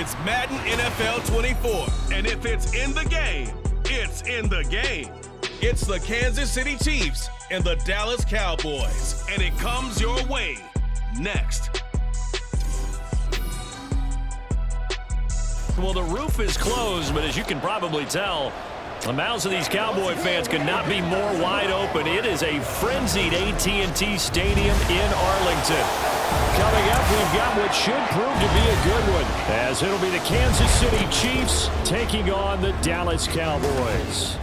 It's Madden NFL 24, and if it's in the game, it's in the game. It's the Kansas City Chiefs and the Dallas Cowboys, and it comes your way next. Well, the roof is closed, but as you can probably tell, the mouths of these Cowboy fans could not be more wide open. It is a frenzied AT&T Stadium in Arlington. Coming up, we've got what should prove to be a good one, as it'll be the Kansas City Chiefs taking on the Dallas Cowboys.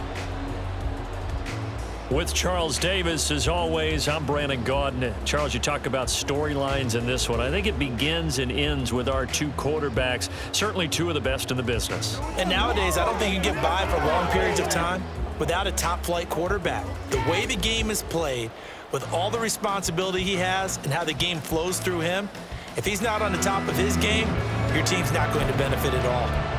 With Charles Davis, as always, I'm Brandon Gaudin. Charles, you talk about storylines in this one. I think it begins and ends with our two quarterbacks, certainly two of the best in the business. And nowadays, I don't think you can get by for long periods of time without a top-flight quarterback. The way the game is played, with all the responsibility he has and how the game flows through him, if he's not on the top of his game, your team's not going to benefit at all.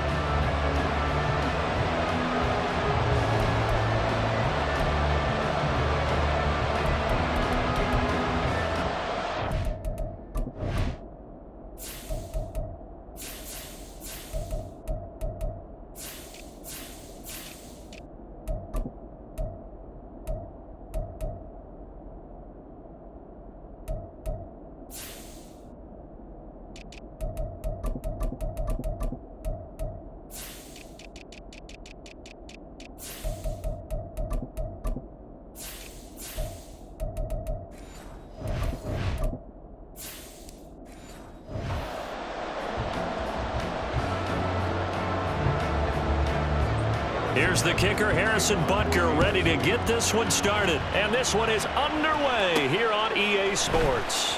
Here's the kicker, Harrison Butker, ready to get this one started. And this one is underway here on EA Sports.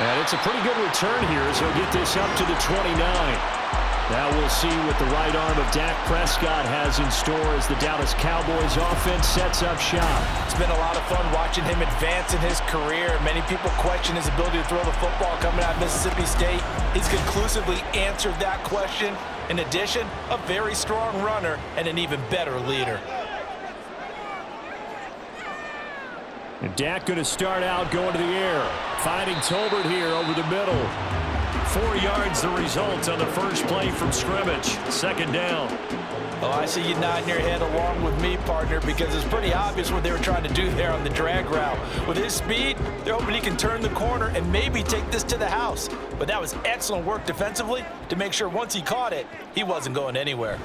And it's a pretty good return here as he'll get this up to the 29. Now we'll see what the right arm of Dak Prescott has in store as the Dallas Cowboys offense sets up shop. It's been a lot of fun watching him advance in his career. Many people question his ability to throw the football coming out of Mississippi State. He's conclusively answered that question. In addition, a very strong runner and an even better leader. And Dak going to start out going to the air, finding Tolbert here over the middle. 4 yards the result on the first play from scrimmage. Second down. Oh, I see you nodding your head along with me, partner, because it's pretty obvious what they were trying to do there on the drag route. With his speed, they're hoping he can turn the corner and maybe take this to the house. But that was excellent work defensively to make sure once he caught it, he wasn't going anywhere.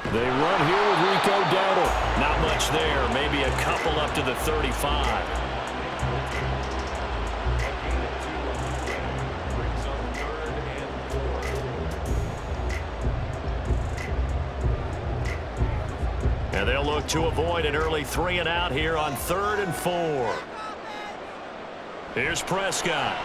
They run here with Rico Dowdle. Not much there, maybe a couple up to the 35. And they'll look to avoid an early 3 and out here on 3rd and 4. Here's Prescott.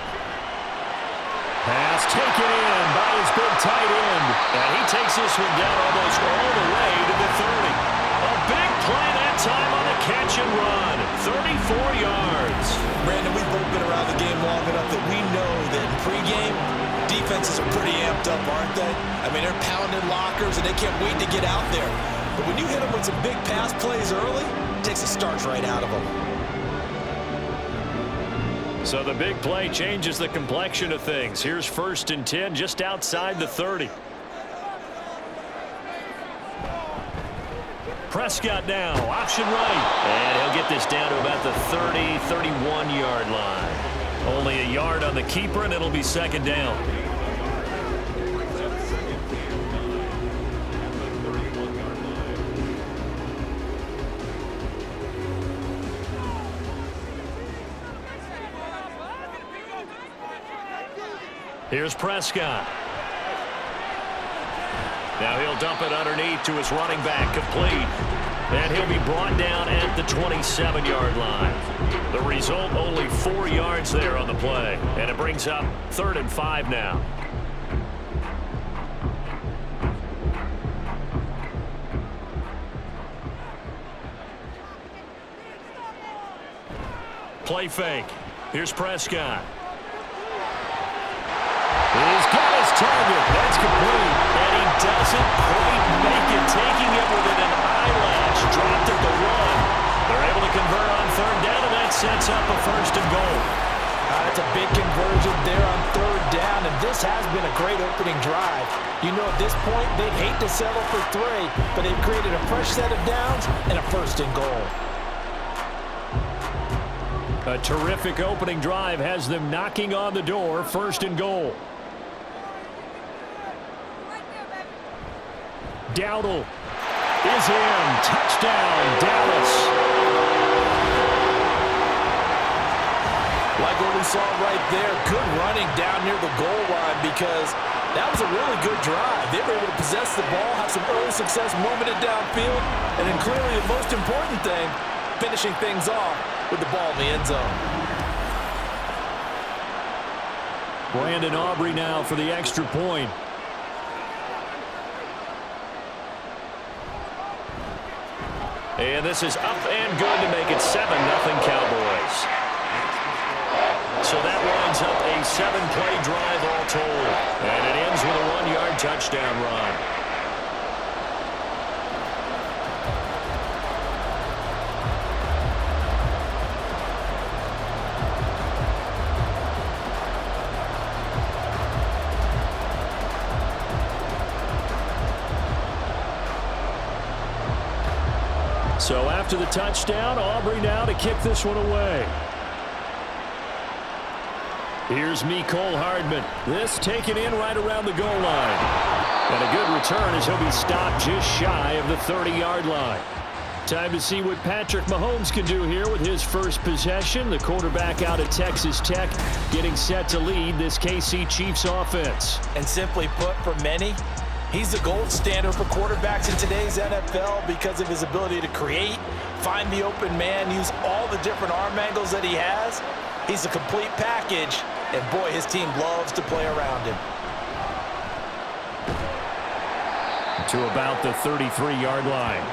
Pass taken in by his big tight end. And he takes this one down almost all the way to the 30. A big play that time on the catch and run. 34 yards. Brandon, we've both been around the game long enough that we know that in pregame, defenses are pretty amped up, aren't they? I mean, they're pounding lockers and they can't wait to get out there. But when you hit them with some big pass plays early, it takes the starch right out of them. So the big play changes the complexion of things. Here's 1st and 10 just outside the 30. Prescott now, option right. And he'll get this down to about the 30, 31-yard line. Only a yard on the keeper, and it'll be second down. Here's Prescott. Now he'll dump it underneath to his running back, complete. And he'll be brought down at the 27-yard line. The result, only 4 yards there on the play. And it brings up 3rd and 5 now. Play fake. Here's Prescott. He's got his target. That's complete. And he doesn't quite make it, taking it within an eyelash. Dropped at the 1. They're able to convert on 3rd down, and that sets up a 1st and goal. That's a big conversion there on third down, and this has been a great opening drive. You know, at this point, they'd hate to settle for 3, but they've created a fresh set of downs and a first and goal. A terrific opening drive has them knocking on the door, first and goal. Dowdle is in. Touchdown, Dallas. Like what we saw right there, good running down near the goal line because that was a really good drive. They were able to possess the ball, have some early success moving it downfield, and then clearly the most important thing, finishing things off with the ball in the end zone. Brandon Aubrey now for the extra point. And this is up and good to make it 7-0 Cowboys. So that winds up a 7-play drive all told. And it ends with a 1-yard touchdown run. So after the touchdown, Aubrey now to kick this one away. Here's Mecole Hardman. This taken in right around the goal line. And a good return as he'll be stopped just shy of the 30-yard line. Time to see what Patrick Mahomes can do here with his first possession. The quarterback out at Texas Tech getting set to lead this KC Chiefs offense. And simply put, for many, he's the gold standard for quarterbacks in today's NFL because of his ability to create, find the open man, use all the different arm angles that he has. He's a complete package, and boy, his team loves to play around him. To about the 33-yard line.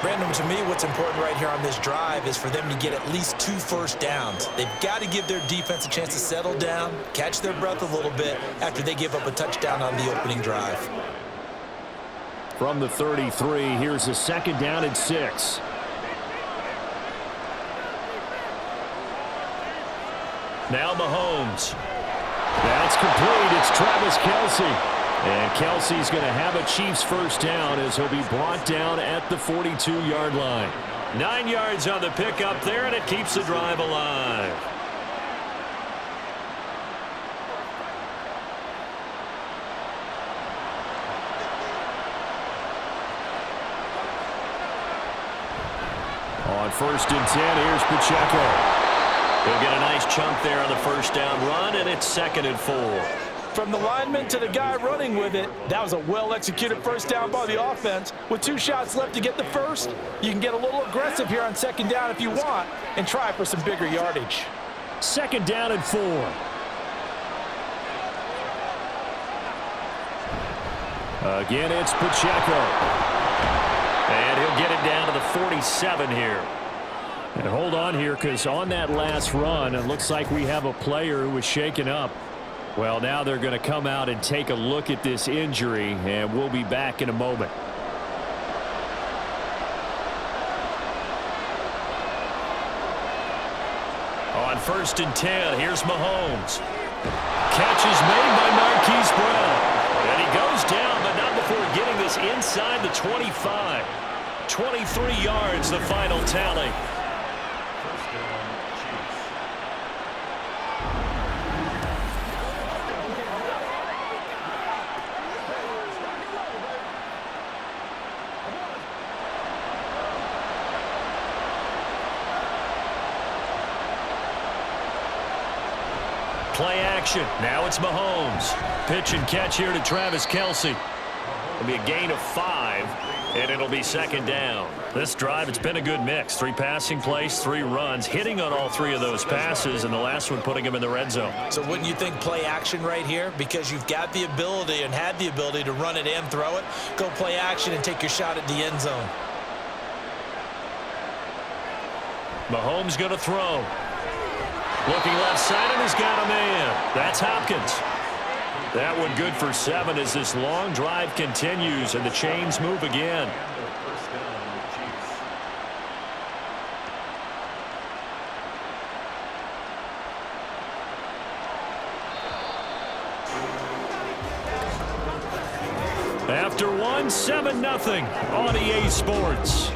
Brandon, to me, what's important right here on this drive is for them to get at least 2 first downs. They've got to give their defense a chance to settle down, catch their breath a little bit after they give up a touchdown on the opening drive. From the 33, here's a 2nd down and 6. Now Mahomes. That's complete. It's Travis Kelce. And Kelsey's going to have a Chiefs first down as he'll be brought down at the 42-yard line. 9 yards on the pickup there, and it keeps the drive alive. On 1st and 10, here's Pacheco. He'll get a nice chunk there on the first down run, and it's 2nd and 4. From the lineman to the guy running with it, that was a well-executed first down by the offense. With 2 shots left to get the first, you can get a little aggressive here on 2nd down if you want and try for some bigger yardage. 2nd down and 4. Again, it's Pacheco. And he'll get it down to the 47 here. And hold on here, because on that last run, it looks like we have a player who was shaken up. Well, now they're going to come out and take a look at this injury, and we'll be back in a moment. On 1st and 10, here's Mahomes. Catch is made by Marquise Brown. And he goes down, but not before getting this inside the 25. 23 yards, the final tally. Play action. Now it's Mahomes. Pitch and catch here to Travis Kelce. It'll be a gain of 5, and it'll be 2nd down. This drive, it's been a good mix. 3 passing plays, 3 runs, hitting on all 3 of those passes, and the last one putting him in the red zone. So wouldn't you think play action right here? Because you've got the ability and had the ability to run it and throw it. Go play action and take your shot at the end zone. Mahomes going to throw. Looking left side, and he's got a man. That's Hopkins. That one good for 7 as this long drive continues and the chains move again. leading 7-0 on EA Sports.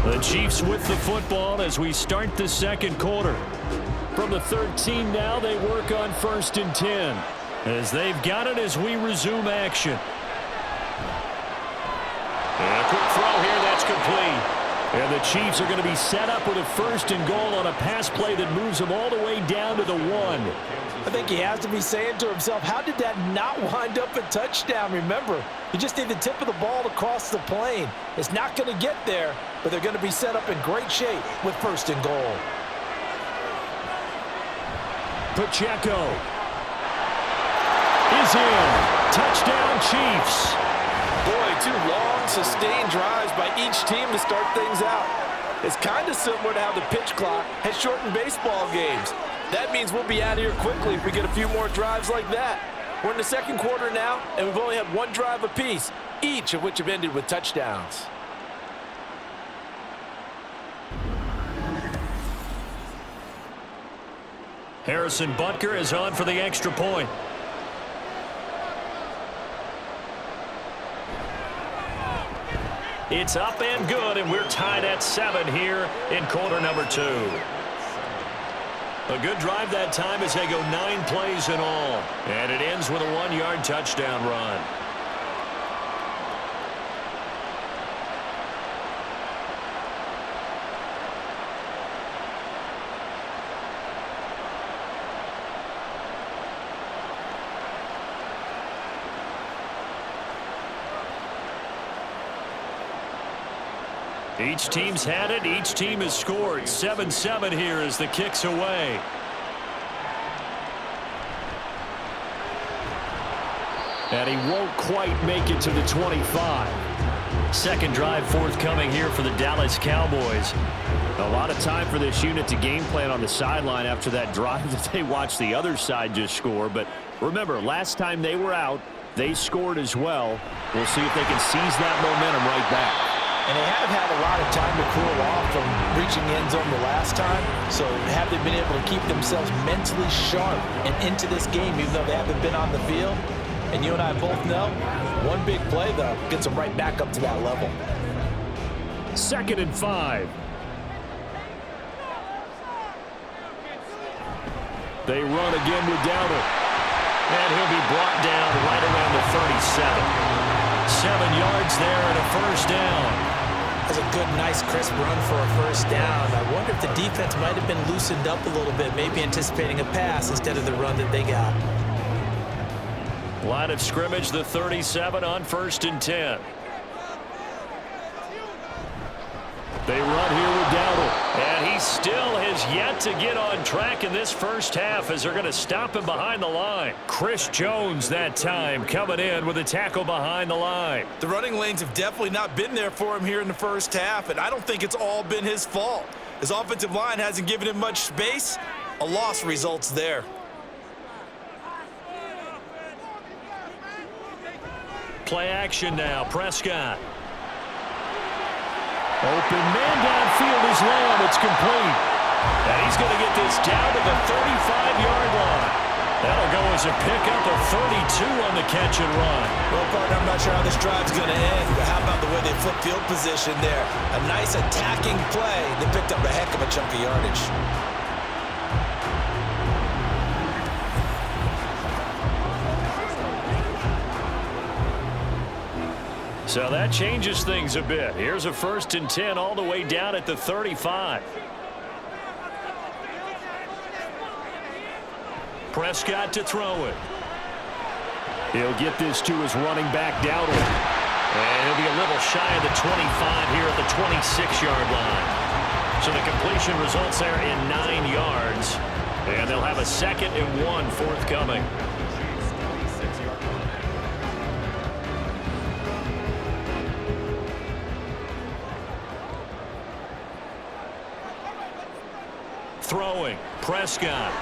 The Chiefs with the football as we start the second quarter. From the 13 now, they work on 1st and 10 as they've got it as we resume action. And a quick throw here, that's complete. And the Chiefs are going to be set up with a 1st and goal on a pass play that moves them all the way down to the 1. I think he has to be saying to himself, how did that not wind up a touchdown? Remember, you just need the tip of the ball to cross the plane. It's not going to get there, but they're going to be set up in great shape with 1st and goal. Pacheco is in. Touchdown, Chiefs. Boy, 2 long, sustained drives by each team to start things out. It's kind of similar to how the pitch clock has shortened baseball games. That means we'll be out of here quickly if we get a few more drives like that. We're in the second quarter now, and we've only had 1 drive apiece, each of which have ended with touchdowns. Harrison Butker is on for the extra point. It's up and good, and we're tied at 7 here in quarter number 2. A good drive that time as they go 9 plays in all. And it ends with a 1-yard touchdown run. Each team's had it. Each team has scored. 7-7 here as the kick's away. And he won't quite make it to the 25. Second drive forthcoming here for the Dallas Cowboys. A lot of time for this unit to game plan on the sideline after that drive that they watched the other side just score. But remember, last time they were out, they scored as well. We'll see if they can seize that momentum right back. And they have had a lot of time to cool off from reaching the end zone the last time. So have they been able to keep themselves mentally sharp and into this game even though they haven't been on the field? And you and I both know, one big play, though, gets them right back up to that level. 2nd and 5. They run again with Dowdle. And he'll be brought down right around the 37. 7 yards there and a 1st down. That's a good, nice, crisp run for a 1st down. I wonder if the defense might have been loosened up a little bit, maybe anticipating a pass instead of the run that they got. Line of scrimmage, the 37 on 1st and 10. They run here with Dowdle. And he still has yet to get on track in this first half as they're going to stop him behind the line. Chris Jones that time coming in with a tackle behind the line. The running lanes have definitely not been there for him here in the first half, and I don't think it's all been his fault. His offensive line hasn't given him much space. A loss results there. Play action now. Prescott. Open man downfield is Lamb. It's complete. And he's going to get this down to the 35-yard line. That'll go as a pickup of 32 on the catch and run. Well, partner, I'm not sure how this drive's going to end, but how about the way they flip field position there? A nice attacking play. They picked up a heck of a chunk of yardage. So that changes things a bit. Here's a 1st and 10 all the way down at the 35. Prescott to throw it. He'll get this to his running back, Dowdle. And he'll be a little shy of the 25 here at the 26-yard line. So the completion results there in 9 yards. And they'll have a 2nd and 1 forthcoming. Throwing. Prescott.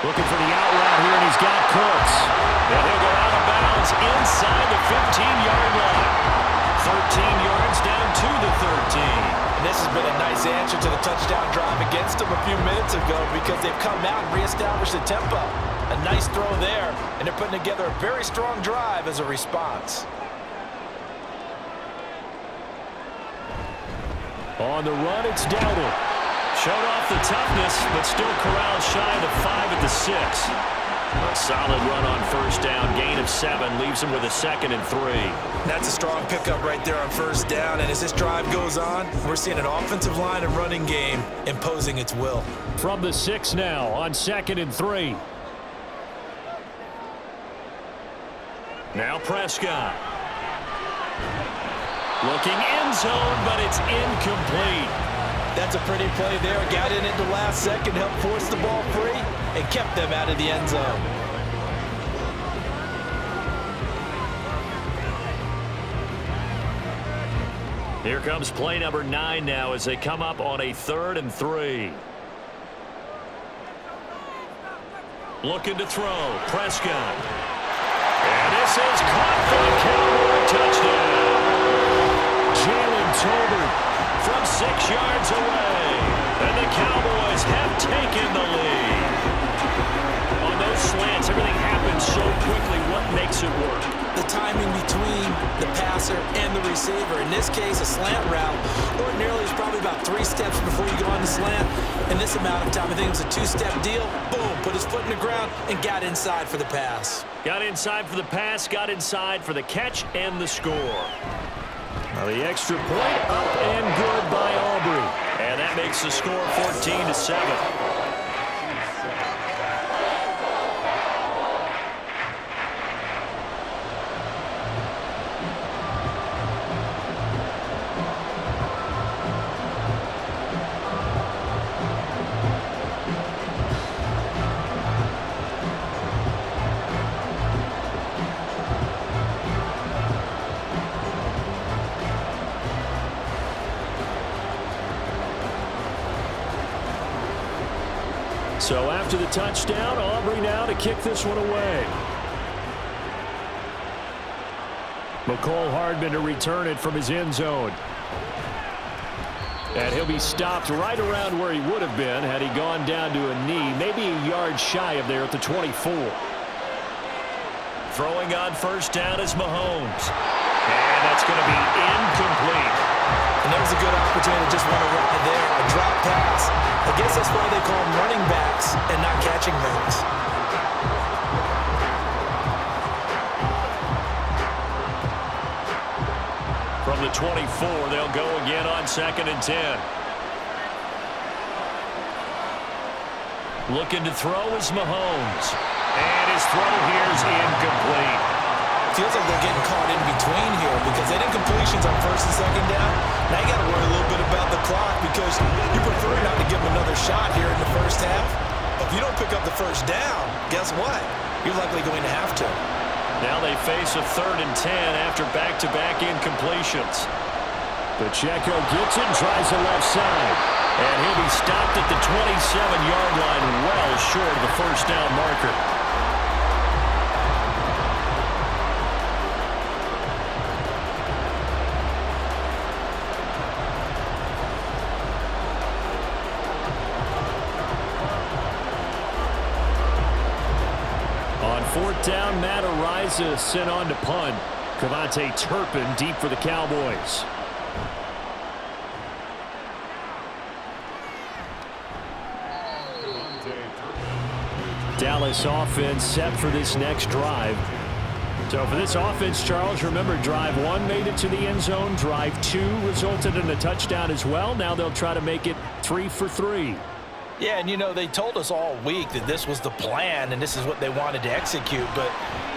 Looking for the out route here, and he's got Cooks. And he'll go out of bounds inside the 15-yard line. 13 yards down to the 13. And this has been a nice answer to the touchdown drive against them a few minutes ago because they've come out and reestablished the tempo. A nice throw there, and they're putting together a very strong drive as a response. On the run, it's Dowdle. Showed off the toughness, but still corralled shy of the 5 at the 6. A solid run on first down, gain of 7, leaves him with a 2nd and 3. That's a strong pickup right there on first down, and as this drive goes on, we're seeing an offensive line and running game imposing its will. From the 6 now on 2nd and 3. Now Prescott. Looking end zone, but it's incomplete. That's a pretty play there. Got in at the last second, helped force the ball free, and kept them out of the end zone. Here comes play number 9 now as they come up on a 3rd and 3. Looking to throw. Prescott. And this is caught for the Cowboy touchdown. Jalen Tolbert from 6 yards away. And the Cowboys have taken the lead. On those slants, everything happens so quickly. What makes it work? The timing between the passer and the receiver. In this case, a slant route ordinarily is probably about 3 steps before you go on the slant. In this amount of time, I think it was a 2-step deal. Boom, put his foot in the ground and got inside for the pass. Got inside for the pass, got inside for the catch and the score. Now the extra point up and good by Aubrey. And that makes the score 14-7. So after the touchdown, Aubrey now to kick this one away. McCole Hardman to return it from his end zone. And he'll be stopped right around where he would have been had he gone down to a knee, maybe a yard shy of there at the 24. Throwing on first down is Mahomes. And that's going to be incomplete. And there was a good opportunity to just run a ride there, a drop pass. I guess that's why they call them running backs and not catching backs. From the 24, they'll go again on 2nd and 10. Looking to throw is Mahomes. And his throw here is incomplete. Feels like they're getting caught in between here because they did completions on 1st and 2nd down. Now you got to worry a little bit about the clock because you prefer not to give them another shot here in the first half. But if you don't pick up the first down, guess what? You're likely going to have to. Now they face a 3rd and 10 after back-to-back incompletions. Pacheco gets it, tries the left side. And he'll be stopped at the 27-yard line, well short of the first down marker. On 4th down, Matt Ariza sent on to punt. Cavante Turpin deep for the Cowboys. Dallas offense set for this next drive. So for this offense, Charles, remember drive 1 made it to the end zone. Drive 2 resulted in a touchdown as well. Now they'll try to make it 3 for 3. Yeah, and you know, they told us all week that this was the plan and this is what they wanted to execute, but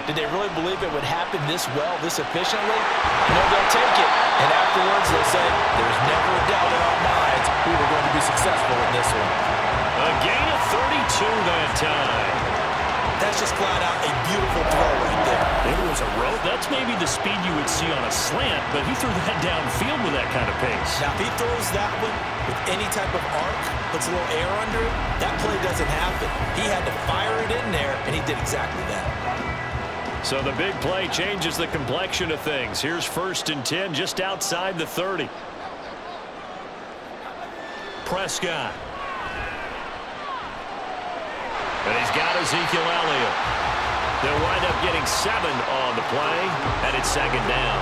did they really believe it would happen this well, this efficiently? No, they'll take it. And afterwards, they'll say, there's never a doubt in our minds we were going to be successful in this one. A gain of 32 that time. That's just flat out a beautiful throw right there. It was a rope. That's maybe the speed you would see on a slant, but he threw that downfield with that kind of pace. Now, if he throws that one with any type of arc, puts a little air under it, that play doesn't happen. He had to fire it in there, and he did exactly that. So the big play changes the complexion of things. Here's 1st and 10 just outside the 30. And he's got Ezekiel Elliott. They'll wind up getting 7 on the play, and it's second down.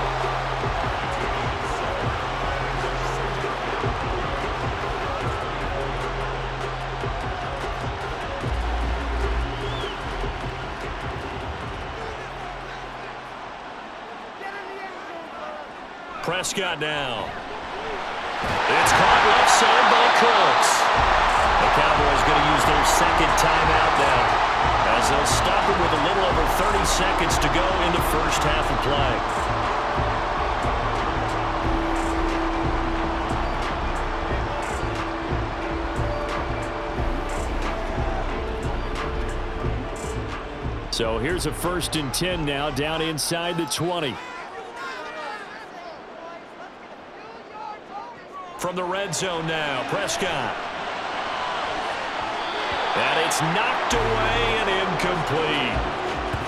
Prescott now. It's caught left side by Cooks. The Cowboys going to use their second timeout now, as they'll stop it with a little over 30 seconds to go in the first half of play. So here's a 1st and 10 now, down inside the 20. From the red zone now, Prescott. And it's knocked away and incomplete.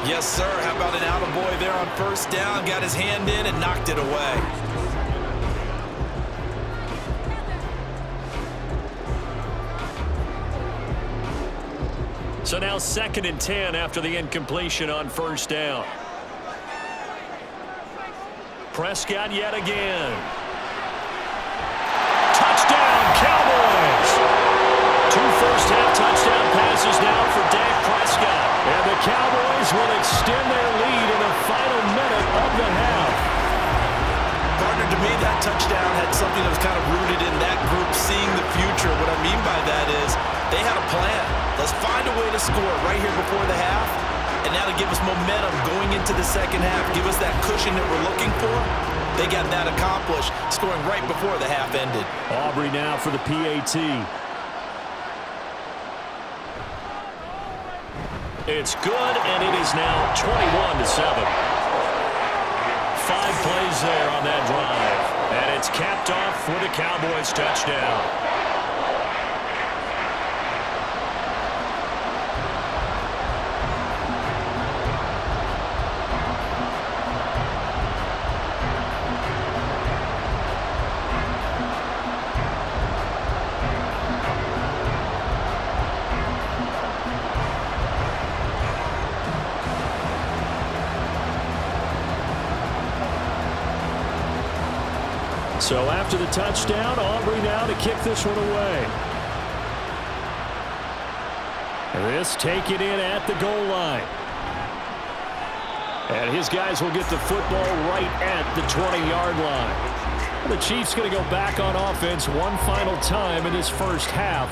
Yes, sir. How about an attaboy there on 1st down? Got his hand in and knocked it away. So now 2nd and 10 after the incompletion on 1st down. Prescott yet again. Touchdown, Cowboys! 2 first-half touchdown passes now for Dak Prescott. And the Cowboys will extend their lead in the final minute of the half. Partner, to me, that touchdown had something that was kind of rooted in that group seeing the future. What I mean by that is they had a plan. Let's find a way to score right here before the half. And now to give us momentum going into the second half, give us that cushion that we're looking for. They got that accomplished, scoring right before the half ended. Aubrey now for the PAT. It's good, and it is now 21-7. 5 plays there on that drive, and it's capped off for the Cowboys touchdown. So after the touchdown, Aubrey now to kick this one away. This taken in at the goal line. And his guys will get the football right at the 20-yard line. The Chiefs going to go back on offense one final time in this first half.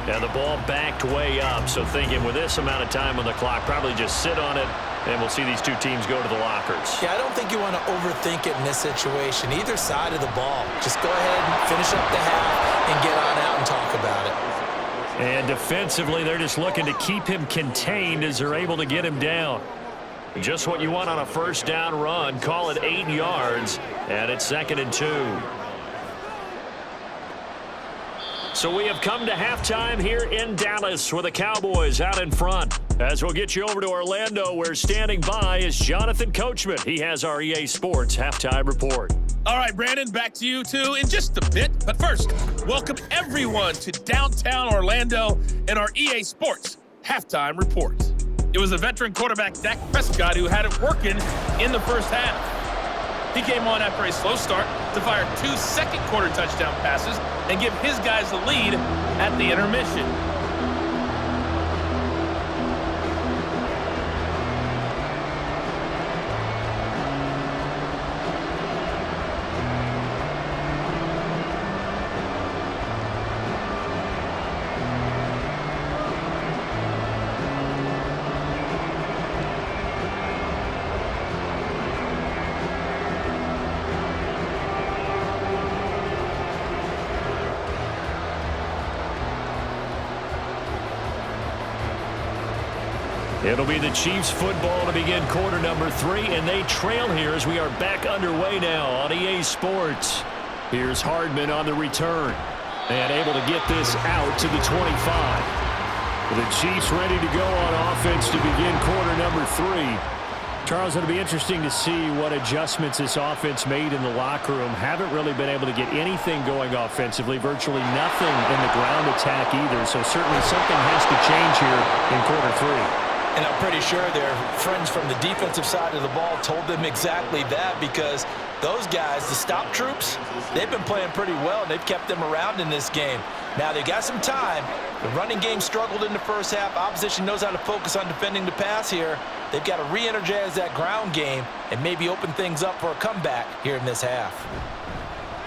And the ball backed way up, so thinking with this amount of time on the clock, probably just sit on it, and we'll see these two teams go to the lockers. Yeah, I don't think you want to overthink it in this situation. Either side of the ball. Just go ahead and finish up the half and get on out and talk about it. And defensively, they're just looking to keep him contained as they're able to get him down. Just what you want on a first down run. Call it 8 yards, and it's 2nd and 2. So we have come to halftime here in Dallas with the Cowboys out in front. As we'll get you over to Orlando, where standing by is Jonathan Coachman. He has our EA Sports halftime report. All right, Brandon, back to you two in just a bit. But first, welcome everyone to downtown Orlando and our EA Sports halftime report. It was the veteran quarterback Dak Prescott who had it working in the first half. He came on after a slow start to fire 2 second-quarter touchdown passes and give his guys the lead at the intermission. It'll be the Chiefs football to begin quarter number 3, and they trail here as we are back underway now on EA Sports. Here's Hardman on the return and able to get this out to the 25. The Chiefs ready to go on offense to begin quarter number 3. Charles, it'll be interesting to see what adjustments this offense made in the locker room. Haven't really been able to get anything going offensively, virtually nothing in the ground attack either. So certainly something has to change here in quarter three. And I'm pretty sure their friends from the defensive side of the ball told them exactly that, because those guys, the stop troops, they've been playing pretty well. They've kept them around in this game. Now they've got some time. The running game struggled in the first half. Opposition knows how to focus on defending the pass here. They've got to re-energize that ground game and maybe open things up for a comeback here in this half.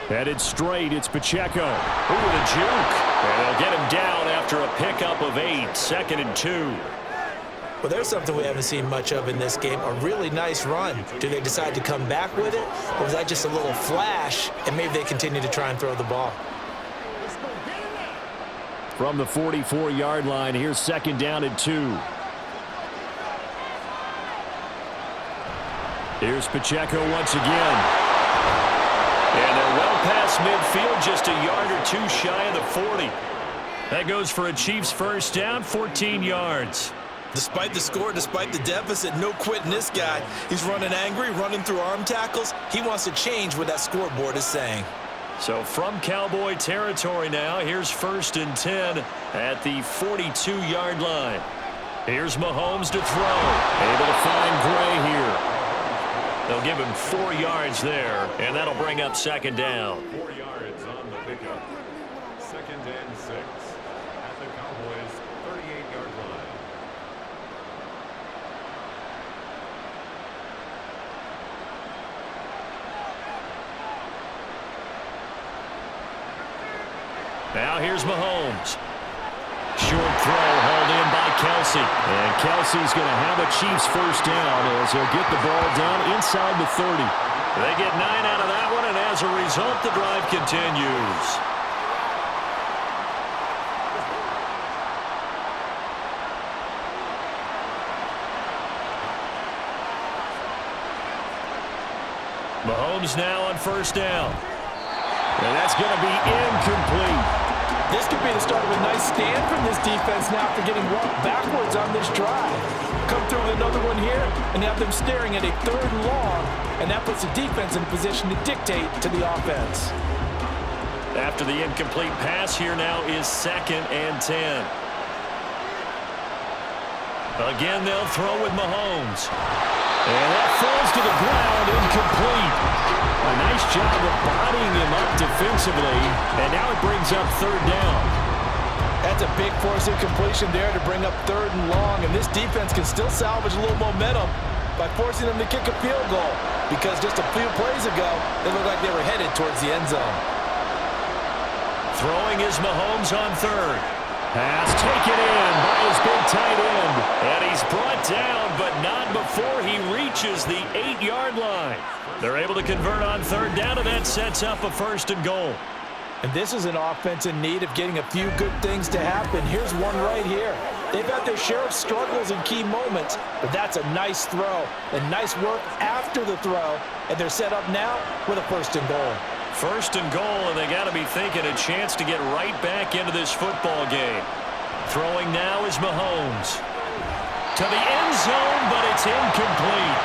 Headed straight, it's Pacheco. Ooh, with a juke. And they'll get him down after a pickup of 8, 2nd and 2. Well, there's something we haven't seen much of in this game, a really nice run. Do they decide to come back with it, or was that just a little flash, and maybe they continue to try and throw the ball? From the 44-yard line, here's 2nd down and 2. Here's Pacheco once again. And they're well past midfield, just a yard or two shy of the 40. That goes for a Chiefs first down, 14 yards. Despite the score, despite the deficit, no quitting this guy. He's running angry, running through arm tackles. He wants to change what that scoreboard is saying. So from Cowboy territory now, here's 1st and 10 at the 42-yard line. Here's Mahomes to throw. Able to find Gray here. They'll give him 4 yards there, and that'll bring up 2nd down. 4 yards on the pickup. 2nd and 6 at the Cowboys' 38-yard line. Now here's Mahomes. Short throw hauled in by Kelsey. And Kelsey's going to have a Chiefs first down as he'll get the ball down inside the 30. They get 9 out of that one, and as a result, the drive continues. Mahomes now on first down. And that's going to be incomplete. This could be the start of a nice stand from this defense now after getting walked backwards on this drive. Come through with another one here and have them staring at a 3rd and long, and that puts the defense in a position to dictate to the offense. After the incomplete pass, here now is 2nd and 10. Again, they'll throw with Mahomes. And that falls to the ground, incomplete. A nice job of bodying him up defensively, and now it brings up 3rd down. That's a big force incompletion there to bring up 3rd and long, and this defense can still salvage a little momentum by forcing them to kick a field goal, because just a few plays ago, they looked like they were headed towards the end zone. Throwing is Mahomes on 3rd. Pass taken in by his big tight end. And he's brought down, but not before he reaches the 8-yard line. They're able to convert on 3rd down, and that sets up a 1st and goal. And this is an offense in need of getting a few good things to happen. Here's one right here. They've had their share of struggles in key moments, but that's a nice throw and nice work after the throw. And they're set up now with a 1st and goal. 1st and goal, and they got to be thinking a chance to get right back into this football game. Throwing now is Mahomes. To the end zone, but it's incomplete.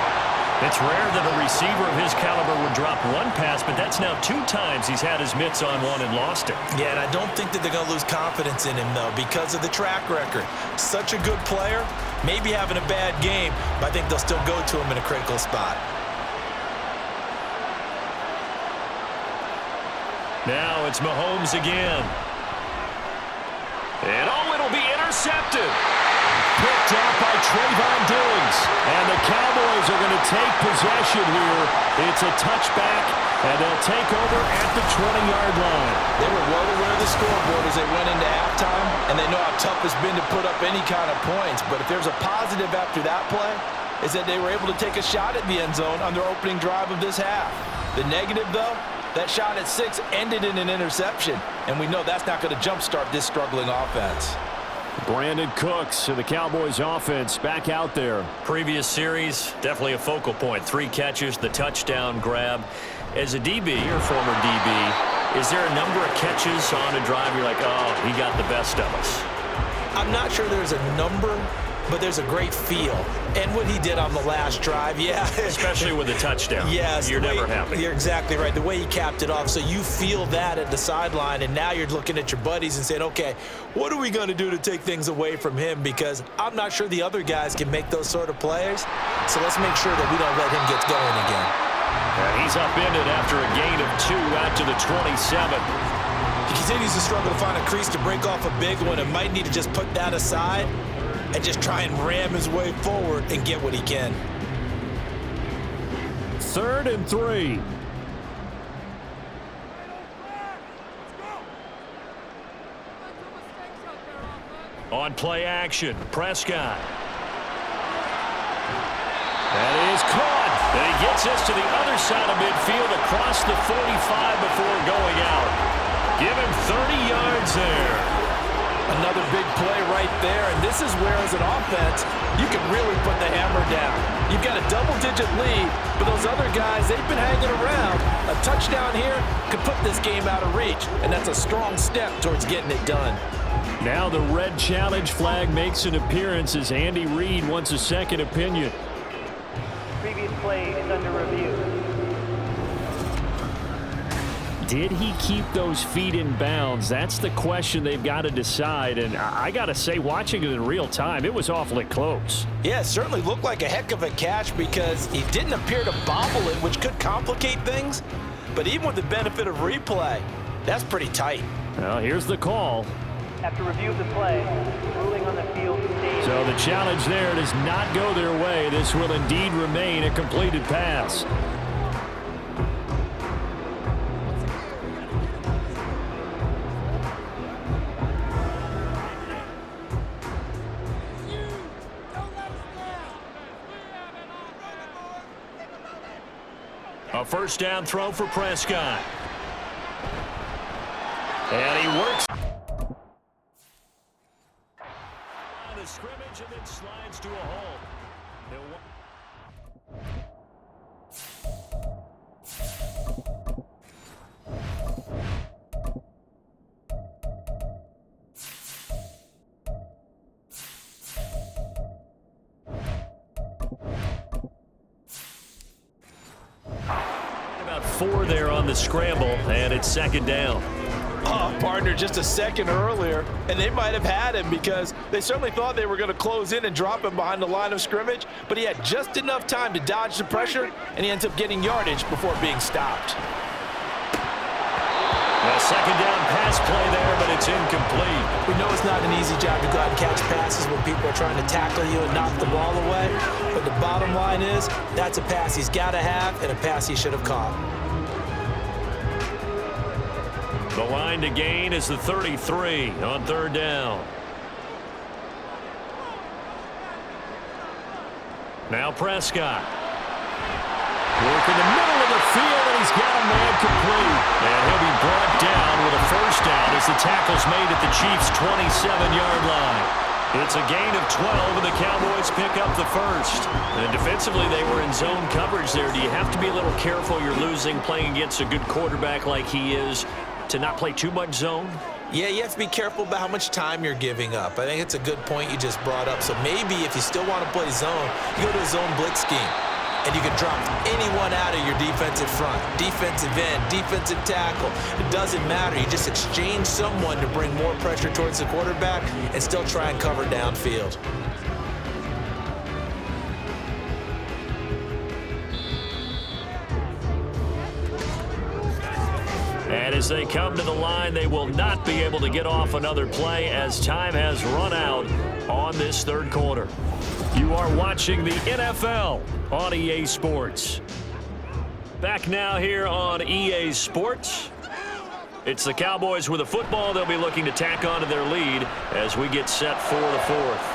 It's rare that a receiver of his caliber would drop one pass, but that's now 2 times he's had his mitts on one and lost it. Yeah, and I don't think that they're going to lose confidence in him, though, because of the track record. Such a good player, maybe having a bad game, but I think they'll still go to him in a critical spot. Now it's Mahomes again. And it'll be intercepted. Picked up by Trayvon Diggs. And the Cowboys are going to take possession here. It's a touchback, and they'll take over at the 20-yard line. They were well aware of the scoreboard as they went into halftime, and they know how tough it's been to put up any kind of points. But if there's a positive after that play, is that they were able to take a shot at the end zone on their opening drive of this half. The negative, though, that shot at 6 ended in an interception, and we know that's not going to jumpstart this struggling offense. Brandon Cooks to the Cowboys offense back out there. Previous series, definitely a focal point. 3 catches, the touchdown grab. As a DB, or former DB, is there a number of catches on a drive you're like, oh, he got the best of us? I'm not sure there's a number but there's a great feel. And what he did on the last drive, yeah. Especially with a touchdown. Yes. You're never happy. You're exactly right. The way he capped it off. So you feel that at the sideline, and now you're looking at your buddies and saying, okay, what are we going to do to take things away from him? Because I'm not sure the other guys can make those sort of plays. So let's make sure that we don't let him get going again. And he's upended after a gain of 2 out to the 27. He continues to struggle to find a crease to break off a big one and might need to just put that aside and just try and ram his way forward and get what he can. 3rd and 3. On play action, Prescott. That is caught. And he gets us to the other side of midfield across the 45 before going out. Give him 30 yards there. Another big play right there, and this is where, as an offense, you can really put the hammer down. You've got a double-digit lead, but those other guys, they've been hanging around. A touchdown here could put this game out of reach, and that's a strong step towards getting it done. Now the red challenge flag makes an appearance as Andy Reid wants a second opinion. Previous play is under review. Did he keep those feet in bounds? That's the question they've got to decide. And I got to say, watching it in real time, it was awfully close. Yeah, it certainly looked like a heck of a catch because he didn't appear to bobble it, which could complicate things. But even with the benefit of replay, that's pretty tight. Well, here's the call. After review of the play, ruling on the field stays. So the challenge there does not go their way. This will indeed remain a completed pass. A first down throw for Prescott. And he works on the scrimmage and then slides to a hole. About 4 there on the scramble, and it's 2nd down. Oh, partner, just a second earlier, and they might have had him because they certainly thought they were going to close in and drop him behind the line of scrimmage, but he had just enough time to dodge the pressure, and he ends up getting yardage before being stopped. A 2nd down pass play there, but it's incomplete. We know it's not an easy job to go out and catch passes when people are trying to tackle you and knock the ball away, but the bottom line is that's a pass he's got to have and a pass he should have caught. The line to gain is the 33 on 3rd down. Now Prescott. Work in the middle of the field, and he's got a man complete. And he'll be brought down with a first down as the tackle's made at the Chiefs' 27-yard line. It's a gain of 12, and the Cowboys pick up the first. And defensively, they were in zone coverage there. Do you have to be a little careful? You're losing, playing against a good quarterback like he is, to not play too much zone? Yeah, you have to be careful about how much time you're giving up. I think it's a good point you just brought up. So maybe if you still want to play zone, you go to a zone blitz scheme. And you can drop anyone out of your defensive front, defensive end, defensive tackle. It doesn't matter. You just exchange someone to bring more pressure towards the quarterback and still try and cover downfield. And as they come to the line, they will not be able to get off another play as time has run out on this 3rd quarter. You are watching the NFL on EA Sports. Back now here on EA Sports. It's the Cowboys with a football. They'll be looking to tack onto their lead as we get set for the 4th.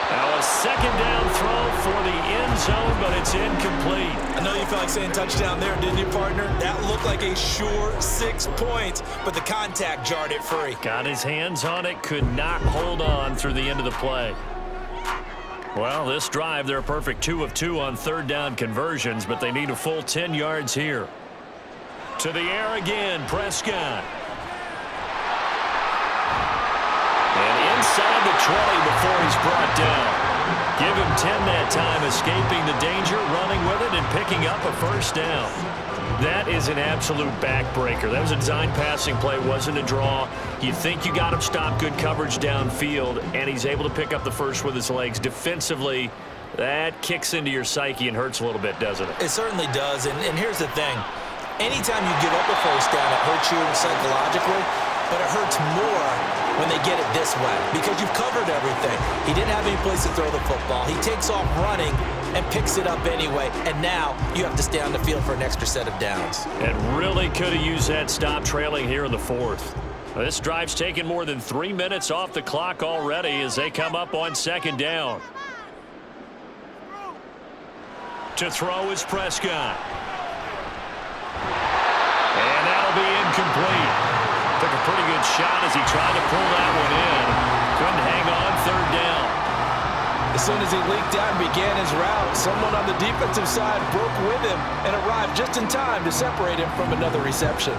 Now a 2nd down throw for the end zone, but it's incomplete. I know you felt like saying touchdown there, didn't you, partner? That looked like a sure 6 points, but the contact jarred it free. Got his hands on it, could not hold on through the end of the play. Well, this drive, they're a perfect 2 of 2 on 3rd down conversions, but they need a full 10 yards here. To the air again, Prescott. And inside the 20 before he's brought down. Give him 10 that time, escaping the danger, running with it, and picking up a first down. That is an absolute backbreaker. That was a design passing play, wasn't a draw. You think you got him stopped, good coverage downfield, and he's able to pick up the first with his legs. Defensively, that kicks into your psyche and hurts a little bit, doesn't it? It certainly does, and here's the thing. Anytime you give up a first down, it hurts you psychologically, but it hurts more when they get it this way because you've covered everything. He didn't have any place to throw the football. He takes off running and picks it up anyway, and now you have to stay on the field for an extra set of downs. And really could have used that stop trailing here in the fourth. This drive's taken more than 3 minutes off the clock already as they come up on second down. To throw is Prescott. And that'll be incomplete. Took a pretty good shot as he tried to pull that one in. Couldn't hang on third down. As soon as he leaked out and began his route, someone on the defensive side broke with him and arrived just in time to separate him from another reception.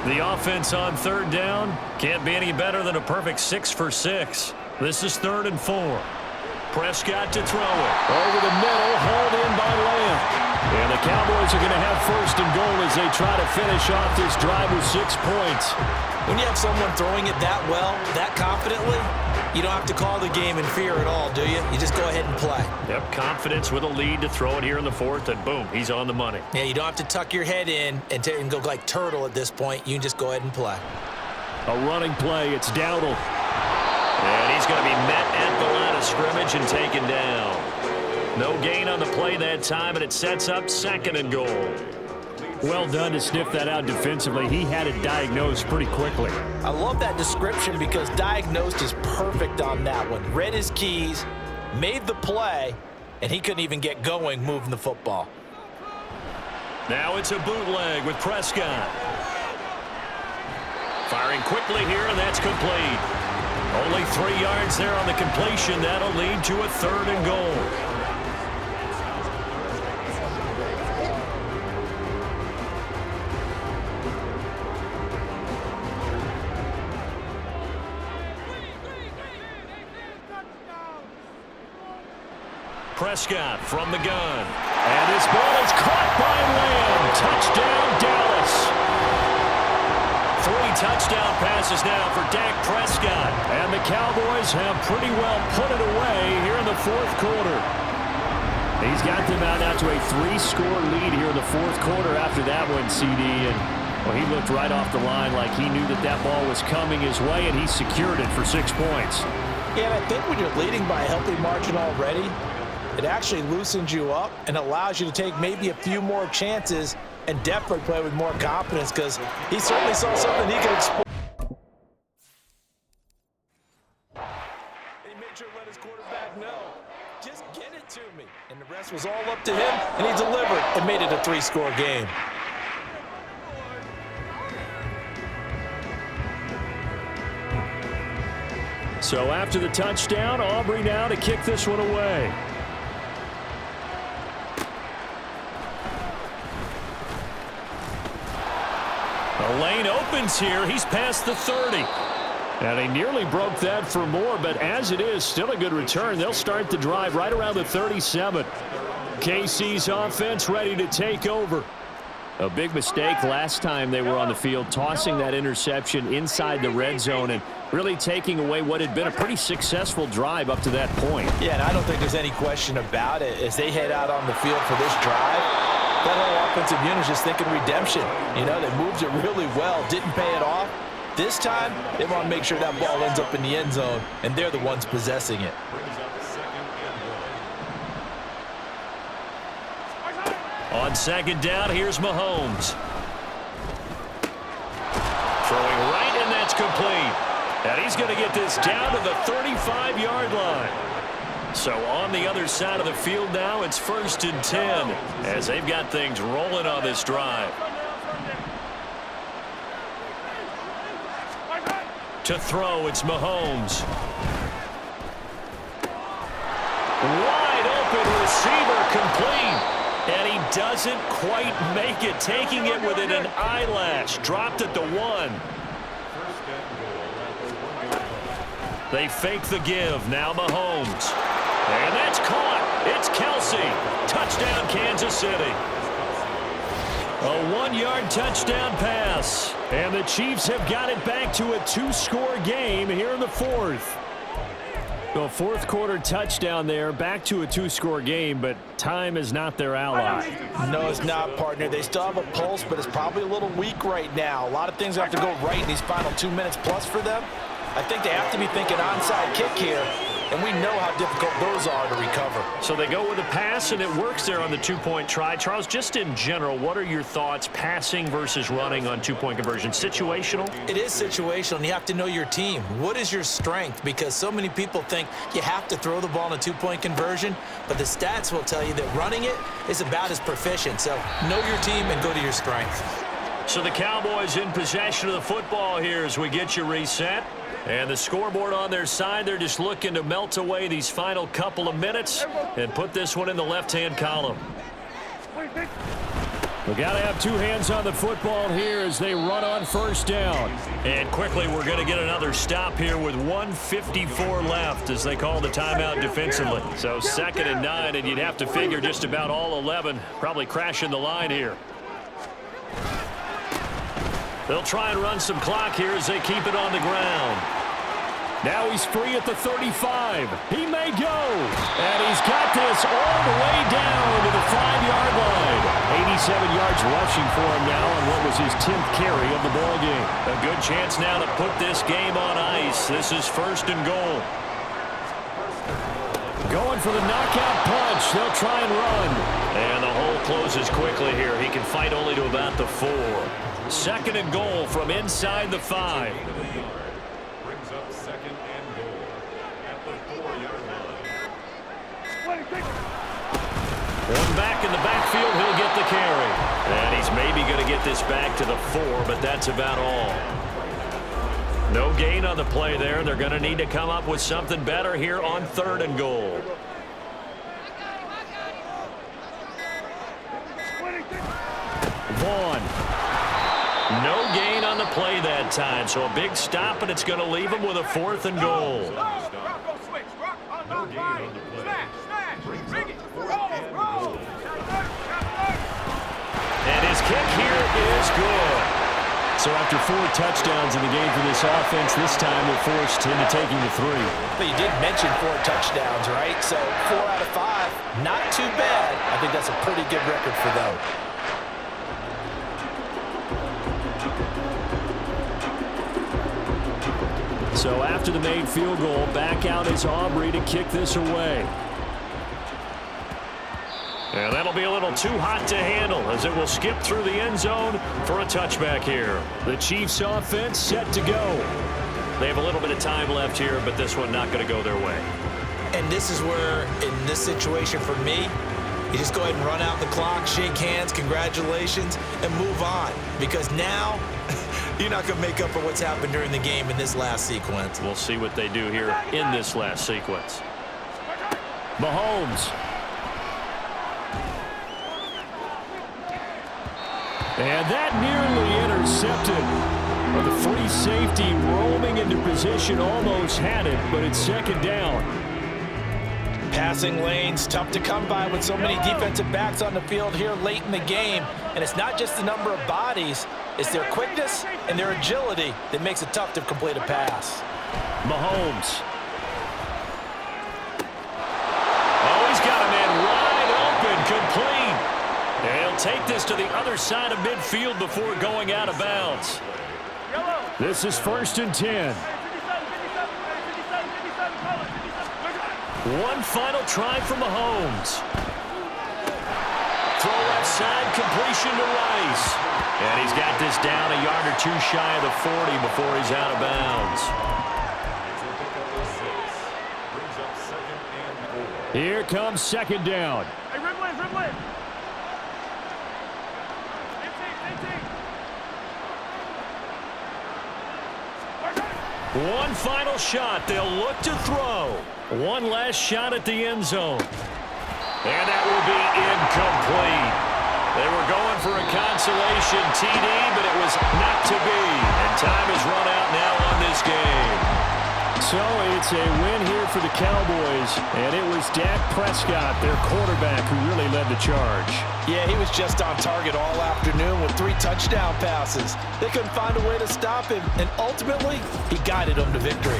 The offense on third down can't be any better than a perfect 6 for 6. This is 3rd and 4. Prescott to throw it. Over the middle, hauled in by Lamb. And the Cowboys are going to have 1st and goal as they try to finish off this drive with 6 points. When you have someone throwing it that well, that confidently, you don't have to call the game in fear at all, do you? You just go ahead and play. Yep, confidence with a lead to throw it here in the 4th, and boom, he's on the money. Yeah, you don't have to tuck your head in and go like turtle at this point. You can just go ahead and play. A running play, it's Dowdle. And he's going to be met at the line of scrimmage and taken down. No gain on the play that time, and it sets up 2nd and goal. Well done to sniff that out defensively. He had it diagnosed pretty quickly. I love that description because diagnosed is perfect on that one. Read his keys, made the play, and he couldn't even get going moving the football. Now it's a bootleg with Prescott. Firing quickly here, and that's complete. Only 3 yards there on the completion. That'll lead to a 3rd and goal. Prescott from the gun. And this ball is caught by Lamb. Touchdown, Dallas. 3 touchdown passes now for Dak Prescott. And the Cowboys have pretty well put it away here in the 4th quarter. He's got them out now to a 3-score lead here in the 4th quarter after that one, CD. And well, he looked right off the line like he knew that that ball was coming his way, and he secured it for 6 points. Yeah, and I think when you're leading by a healthy margin already, it actually loosens you up and allows you to take maybe a few more chances and definitely play with more confidence because he certainly saw something he could exploit. He made sure to let his quarterback know, just get it to me. And the rest was all up to him, and he delivered and made it a 3-score game. So after the touchdown, Aubrey now to kick this one away. The lane opens here. He's past the 30. And he nearly broke that for more, but as it is, still a good return. They'll start the drive right around the 37. KC's offense ready to take over. A big mistake last time they were on the field, tossing that interception inside the red zone and really taking away what had been a pretty successful drive up to that point. Yeah, and I don't think there's any question about it. As they head out on the field for this drive, that whole offensive unit is just thinking redemption. You know, they moved it really well, didn't pay it off. This time, they want to make sure that ball ends up in the end zone, and they're the ones possessing it. On 2nd down, here's Mahomes. Throwing right, and that's complete. And he's going to get this down to the 35-yard line. So on the other side of the field now, it's 1st and 10 as they've got things rolling on this drive. To throw, it's Mahomes. Wide open receiver, complete. And he doesn't quite make it, taking it within an eyelash. Dropped at the 1. They fake the give. Now Mahomes. And that's caught. It's Kelsey. Touchdown, Kansas City. A 1-yard touchdown pass. And the Chiefs have got it back to a 2-score game here in the fourth. A fourth-quarter touchdown there, back to a 2-score game, but time is not their ally. No, it's not, partner. They still have a pulse, but it's probably a little weak right now. A lot of things have to go right in these final 2 minutes plus for them. I think they have to be thinking onside kick here, and we know how difficult those are to recover. So they go with a pass, and it works there on the 2-point try. Charles, just in general, what are your thoughts passing versus running on 2-point conversion? Situational? It is situational, and you have to know your team. What is your strength? Because so many people think you have to throw the ball in a 2-point conversion, but the stats will tell you that running it is about as proficient. So know your team and go to your strength. So the Cowboys in possession of the football here as we get you reset. And the scoreboard on their side, they're just looking to melt away these final couple of minutes and put this one in the left-hand column. We got to have 2 hands on the football here as they run on first down. And quickly, we're going to get another stop here with 1:54 left as they call the timeout defensively. So 2nd and 9, and you'd have to figure just about all 11 probably crashing the line here. They'll try and run some clock here as they keep it on the ground. Now he's free at the 35. He may go. And he's got this all the way down to the 5-yard line. 87 yards rushing for him now on what was his 10th carry of the ballgame. A good chance now to put this game on ice. This is 1st and goal. Going for the knockout punch. They'll try and run. And the hole closes quickly here. He can fight only to about the 4. 2nd and goal from inside the 5. Brings up 2nd and goal at the 4-yard line. One back in the backfield, he'll get the carry. And he's maybe going to get this back to the 4, but that's about all. No gain on the play there. They're going to need to come up with something better here on 3rd and goal. Vaughn. No gain on the play that time, so a big stop, and it's going to leave him with a 4th and goal. No gain on the play. And his kick here is good. So after 4 touchdowns in the game for this offense, this time they're forced into taking the 3. But you did mention 4 touchdowns, right? So 4 out of 5, not too bad. I think that's a pretty good record for them. So after the made field goal, back out is Aubrey to kick this away. And that'll be a little too hot to handle as it will skip through the end zone for a touchback here. The Chiefs offense set to go. They have a little bit of time left here, but this one not going to go their way. And this is where, in this situation for me, you just go ahead and run out the clock, shake hands, congratulations, and move on. Because now, you're not going to make up for what's happened during the game in this last sequence. We'll see what they do here in this last sequence. Mahomes. And that nearly intercepted. Well, the free safety roaming into position almost had it, but it's 2nd down. Passing lanes, tough to come by with so many defensive backs on the field here late in the game. And it's not just the number of bodies, it's their quickness and their agility that makes it tough to complete a pass. Mahomes. Oh, he's got a man wide open, complete. And he'll take this to the other side of midfield before going out of bounds. This is 1st and 10. One final try from Mahomes. Throw left side, completion to Rice. And he's got this down a yard or 2 shy of the 40 before he's out of bounds. Here comes 2nd down. Hey, Rimlin. One final shot. They'll look to throw. One last shot at the end zone. And that will be incomplete. They were going for a consolation TD, but it was not to be. And time is run out now on this game. So it's a win here for the Cowboys, and it was Dak Prescott, their quarterback, who really led the charge. Yeah, he was just on target all afternoon with 3 touchdown passes. They couldn't find a way to stop him, and ultimately, he guided them to victory.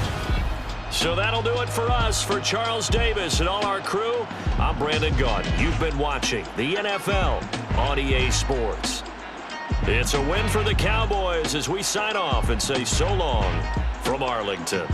So that'll do it for us. For Charles Davis and all our crew, I'm Brandon Gaudin. You've been watching the NFL on EA Sports. It's a win for the Cowboys as we sign off and say so long from Arlington.